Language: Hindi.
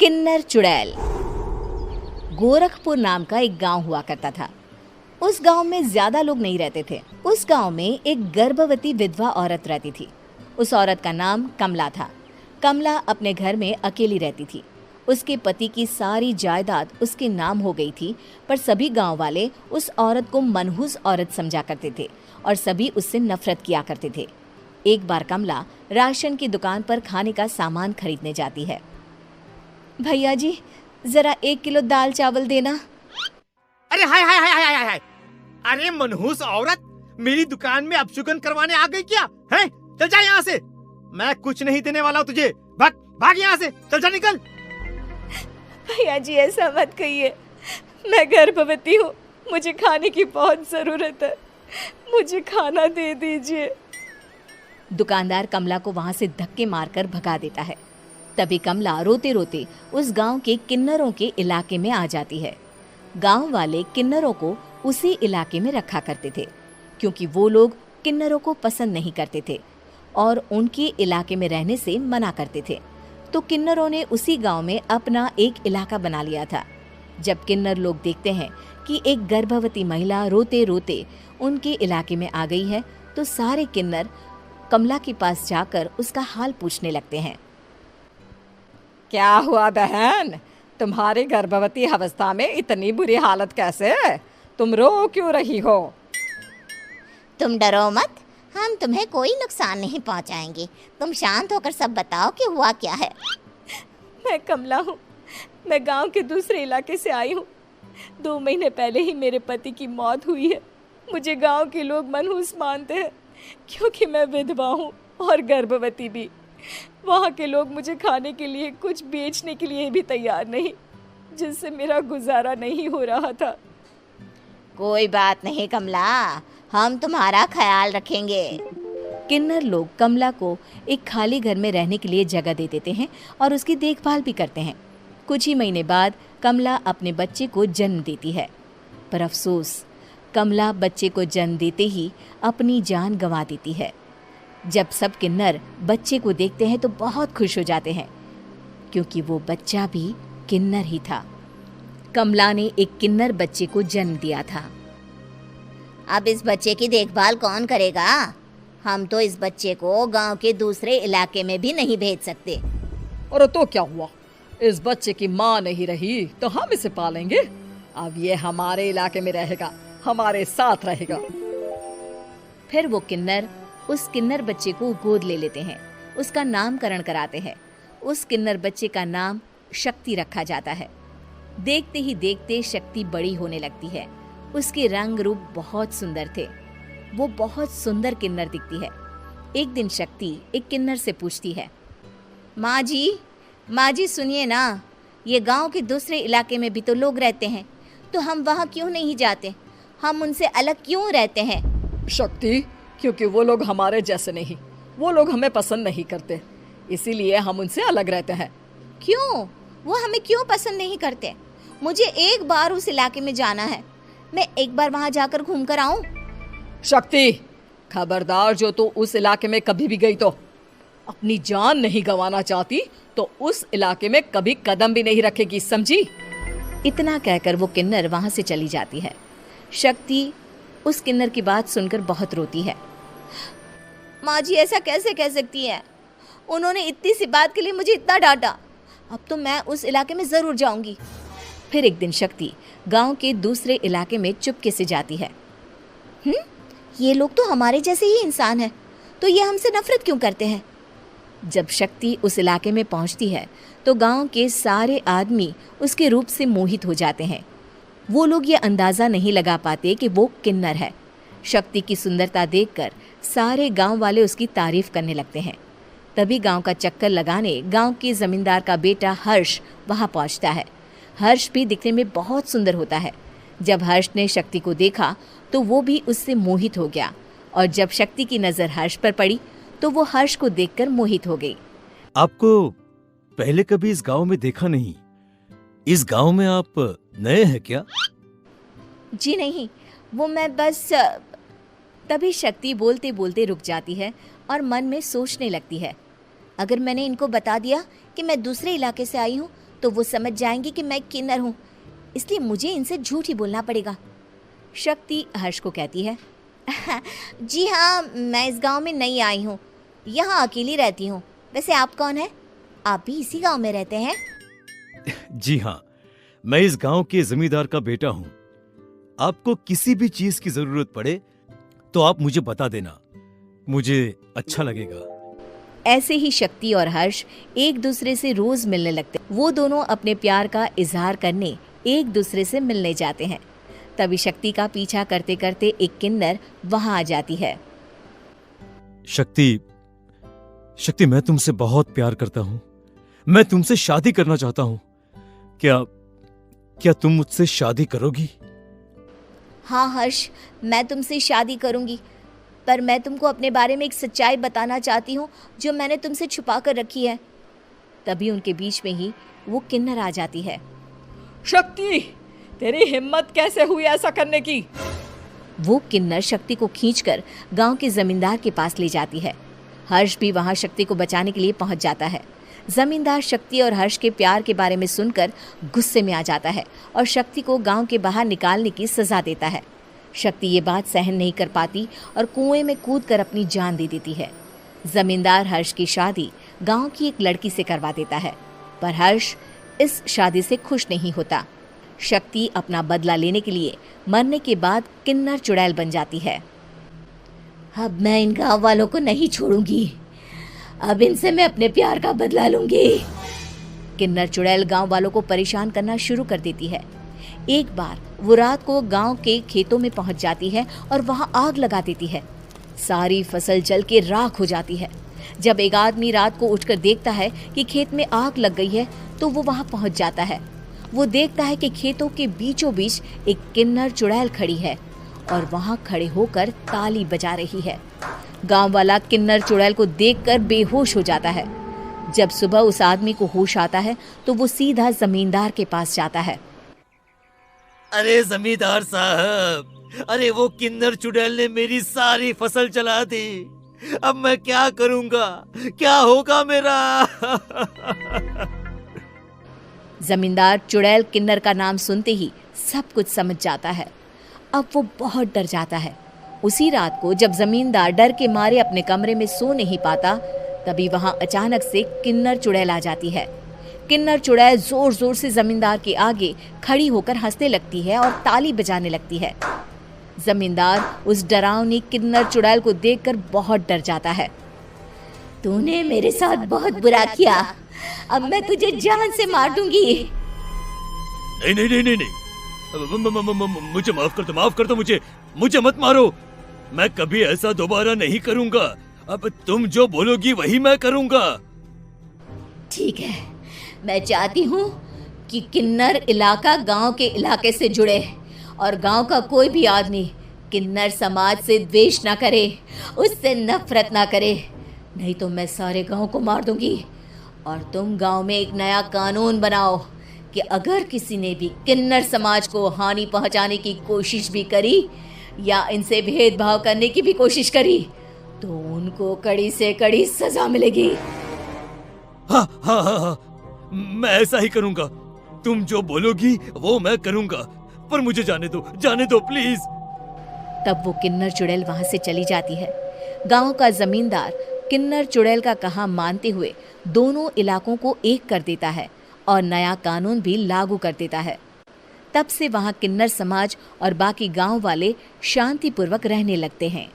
किन्नर चुड़ैल। गोरखपुर नाम का एक गांव हुआ करता था। उस गांव में ज्यादा लोग नहीं रहते थे। उस गांव में एक गर्भवती विधवा औरत रहती थी। उस औरत का नाम कमला था। कमला अपने घर में अकेली रहती थी। उसके पति की सारी जायदाद उसके नाम हो गई थी, पर सभी गांव वाले उस औरत को मनहूस औरत समझा करते थे और सभी उससे नफरत किया करते थे। एक बार कमला राशन की दुकान पर खाने का सामान खरीदने जाती है। भैया जी, जरा 1 किलो दाल चावल देना। अरे हाय हाय हाय हाय हाय हाय! अरे मनहूस औरत, मेरी दुकान में अपशुगन करवाने आ गई क्या? हैं? चल जा यहाँ से, मैं कुछ नहीं देने वाला हूँ तुझे। भाग भाग यहाँ से, चल जा, निकल। भैया जी, ऐसा मत कहिए, मैं गर्भवती हूँ, मुझे खाने की बहुत जरूरत है, मुझे खाना दे दीजिए। दुकानदार कमला को वहां से धक्के मारकर भगा देता है। तभी कमला रोते रोते उस गांव के किन्नरों के इलाके में आ जाती है। गांव वाले किन्नरों को उसी इलाके में रखा करते थे, क्योंकि वो लोग किन्नरों को पसंद नहीं करते थे और उनके इलाके में रहने से मना करते थे। तो किन्नरों ने उसी गांव में अपना एक इलाका बना लिया था। जब किन्नर लोग देखते हैं कि एक गर्भवती महिला रोते रोते उनके इलाके में आ गई है, तो सारे किन्नर कमला के पास जाकर उसका हाल पूछने लगते हैं। क्या हुआ बहन, तुम्हारी गर्भवती अवस्था में इतनी बुरी हालत कैसे है? तुम रो क्यों रही हो? तुम डरो मत, हम तुम्हें कोई नुकसान नहीं पहुंचाएंगे। तुम शांत होकर सब बताओ कि हुआ क्या है। मैं कमला हूँ, मैं गांव के दूसरे इलाके से आई हूँ। 2 महीने पहले ही मेरे पति की मौत हुई है। मुझे गांव के लोग मनहूस मानते हैं, क्योंकि मैं विधवा हूँ और गर्भवती भी। वहाँ के लोग मुझे खाने के लिए कुछ बेचने के लिए भी तैयार नहीं, जिससे मेरा गुजारा नहीं हो रहा था। कोई बात नहीं कमला, हम तुम्हारा ख्याल रखेंगे। किन्नर लोग कमला को एक खाली घर में रहने के लिए जगह दे देते हैं और उसकी देखभाल भी करते हैं। कुछ ही महीने बाद कमला अपने बच्चे को जन्म देती है, पर अफसोस, कमला बच्चे को जन्म देते ही अपनी जान गंवा देती है। जब सब किन्नर बच्चे को देखते हैं तो बहुत खुश हो जाते हैं, क्योंकि वो बच्चा भी किन्नर ही था। कमला ने एक किन्नर बच्चे को जन्म दिया था। अब इस बच्चे की देखभाल कौन करेगा? हम तो इस बच्चे को गांव के दूसरे इलाके में भी नहीं भेज सकते। और तो क्या हुआ, इस बच्चे की माँ नहीं रही तो हम इसे पालेंगे। अब ये हमारे इलाके में रहेगा, हमारे साथ रहेगा। फिर वो किन्नर उस किन्नर बच्चे को गोद ले लेते हैं, उसका नामकरण कराते हैं। उस किन्नर बच्चे का नाम शक्ति रखा जाता है। देखते ही देखते शक्ति बड़ी होने लगती है। उसके रंग रूप बहुत सुंदर थे। वो बहुत सुंदर किन्नर दिखती है। एक दिन शक्ति एक किन्नर से पूछती है, माँ जी सुनिए ना, ये गांव के दूसरे इलाके में भी तो लोग रहते हैं, तो हम वहाँ क्यों नहीं जाते? हम उनसे अलग क्यों रहते हैं? शक्ति, क्योंकि वो लोग हमारे जैसे नहीं, वो लोग हमें पसंद नहीं करते, इसीलिए हम उनसे अलग रहते हैं। क्यों? वो हमें क्यों पसंद नहीं करते? मुझे एक बार उस इलाके में जाना है, मैं एक बार वहाँ जाकर घूम कर आऊँ। शक्ति, खबरदार, जो तू उस इलाके में कभी भी गई तो अपनी जान नहीं गंवाना चाहती तो उस इलाके में कभी कदम भी नहीं रखेगी, समझी? इतना कहकर वो किन्नर वहाँ से चली जाती है। शक्ति उस किन्नर की बात सुनकर बहुत रोती है। माँ जी, ऐसा कैसे कह सकती हैं? उन्होंने इतनी सी बात के लिए मुझे इतना डांटा। अब तो मैं उस इलाके में ज़रूर जाऊंगी। फिर एक दिन शक्ति गांव के दूसरे इलाके में चुपके से जाती है। ये लोग तो हमारे जैसे ही इंसान हैं, तो ये हमसे नफरत क्यों करते हैं? जब शक्ति उस इलाके में पहुंचती है तो गांव के सारे आदमी उसके रूप से मोहित हो जाते हैं। वो लोग ये अंदाज़ा नहीं लगा पाते कि वो किन्नर है। शक्ति की सुंदरता देखकर सारे गांव वाले उसकी तारीफ करने लगते हैं। तभी गांव का चक्कर लगाने गांव के जमींदार का बेटा हर्ष वहां पहुंचता है। हर्ष भी दिखने में बहुत सुंदर होता है। जब हर्ष ने शक्ति को देखा तो वो भी उससे मोहित हो गया, और जब शक्ति की नज़र हर्ष पर पड़ी तो वो हर्ष को देखकर मोहित हो गई। आपको पहले कभी इस गांव में देखा नहीं। इस गांव में आप नए हैं क्या? जी नहीं, वो मैं बस। तभी शक्ति बोलते बोलते रुक जाती है और मन में सोचने लगती है, अगर मैंने इनको बता दिया कि मैं दूसरे इलाके से आई हूँ तो वो समझ जाएंगे कि मैं किन्नर हूँ, इसलिए मुझे इनसे झूठ ही बोलना पड़ेगा। शक्ति हर्ष को कहती है, जी हाँ, मैं इस गांव में नई आई हूँ, यहाँ अकेली रहती हूँ। वैसे आप कौन है? आप भी इसी गांव में रहते हैं? जी हाँ, मैं इस गांव के जमींदार का बेटा हूँ। आपको किसी भी चीज की जरूरत पड़े तो आप मुझे बता देना, मुझे अच्छा लगेगा। ऐसे ही शक्ति और हर्ष एक दूसरे से रोज मिलने लगते। वो दोनों अपने प्यार का इजहार करने एक दूसरे से मिलने जाते हैं। तभी शक्ति का पीछा करते करते एक किन्नर वहां आ जाती है। शक्ति, मैं तुमसे बहुत प्यार करता हूँ। मैं तुमसे शादी करना चाहता हूँ। क्या तुम मुझसे शादी करोगी? हाँ हर्ष, मैं तुमसे शादी करूँगी, पर मैं तुमको अपने बारे में एक सच्चाई बताना चाहती हूँ जो मैंने तुमसे छुपा कर रखी है। तभी उनके बीच में ही वो किन्नर आ जाती है। शक्ति, तेरी हिम्मत कैसे हुई ऐसा करने की? वो किन्नर शक्ति को खींचकर गांव के जमींदार के पास ले जाती है। हर्ष भी वहां शक्ति को बचाने के लिए पहुंच जाता है। जमींदार शक्ति और हर्ष के प्यार के बारे में सुनकर गुस्से में आ जाता है और शक्ति को गांव के बाहर निकालने की सजा देता है। शक्ति ये बात सहन नहीं कर पाती और कुएं में कूदकर अपनी जान दे देती है। जमींदार हर्ष की शादी गांव की एक लड़की से करवा देता है, पर हर्ष इस शादी से खुश नहीं होता। शक्ति अपना बदला लेने के लिए मरने के बाद किन्नर चुड़ैल बन जाती है। अब मैं इन गाँव वालों को नहीं छोड़ूंगी, अब इनसे मैं अपने प्यार का बदला लूंगी। किन्नर चुड़ैल गांव वालों को परेशान करना शुरू कर देती है। एक बार वो रात को गांव के खेतों में पहुंच जाती है और वहां आग लगा देती है। सारी फसल जल के राख हो जाती है। जब एक आदमी रात को उठकर देखता है कि खेत में आग लग गई है तो वो वहां पहुंच जाता है। वो देखता है कि खेतों के बीचों बीच एक किन्नर चुड़ैल खड़ी है और वहां खड़े होकर ताली बजा रही है। गांव वाला किन्नर चुड़ैल को देखकर बेहोश हो जाता है। जब सुबह उस आदमी को होश आता है तो वो सीधा जमींदार के पास जाता है। अरे जमींदार साहब, अरे वो किन्नर चुड़ैल ने मेरी सारी फसल जला दी। अब मैं क्या करूंगा? क्या होगा मेरा? जमींदार चुड़ैल किन्नर का नाम सुनते ही सब कुछ समझ जाता है। अब वो बहुत डर जाता है। उसी रात को जब जमींदार डर के मारे अपने कमरे में सो नहीं पाता, तभी वहां अचानक से किन्नर चुड़ैल आ जाती है। किन्नर चुड़ैल जोर जोर से जमींदार के आगे खड़ी होकर हंसने लगती है और ताली बजाने लगती है। जमींदार उस डरावनी किन्नर चुड़ैल को देखकर बहुत डर जाता है। तूने मेरे साथ बहुत बुरा किया, अब मैं तुझे जान से मार दूंगी। नहीं नहीं नहीं नहीं नहीं, मुझे माफ कर दो, मुझे मत मारो। मैं कभी ऐसा दोबारा नहीं करूंगा। अब तुम जो बोलोगी वही मैं करूंगा। ठीक है, मैं चाहती हूँ कि किन्नर इलाका गांव के इलाके से जुड़े और गांव का कोई भी आदमी किन्नर समाज से द्वेष ना करे, उससे नफरत ना करे, नहीं तो मैं सारे गांव को मार दूंगी। और तुम गांव में एक नया कानून बनाओ कि अगर किसी ने भी किन्नर समाज को हानि पहुंचाने की कोशिश भी करी या इनसे भेदभाव करने की भी कोशिश करी तो उनको कड़ी से कड़ी सजा मिलेगी। हाँ हाँ हाँ हाँ, मैं ऐसा ही करूंगा। तुम जो बोलोगी वो मैं करूंगा, पर मुझे जाने दो प्लीज। तब वो किन्नर चुड़ैल वहां से चली जाती है। गांव का जमींदार किन्नर चुड़ैल का कहा मानते हुए दोनों इलाकों को एक कर देता है और नया कानून भी लागू कर देता है। तब से वहां किन्नर समाज और बाकी गांव वाले शांतिपूर्वक रहने लगते हैं।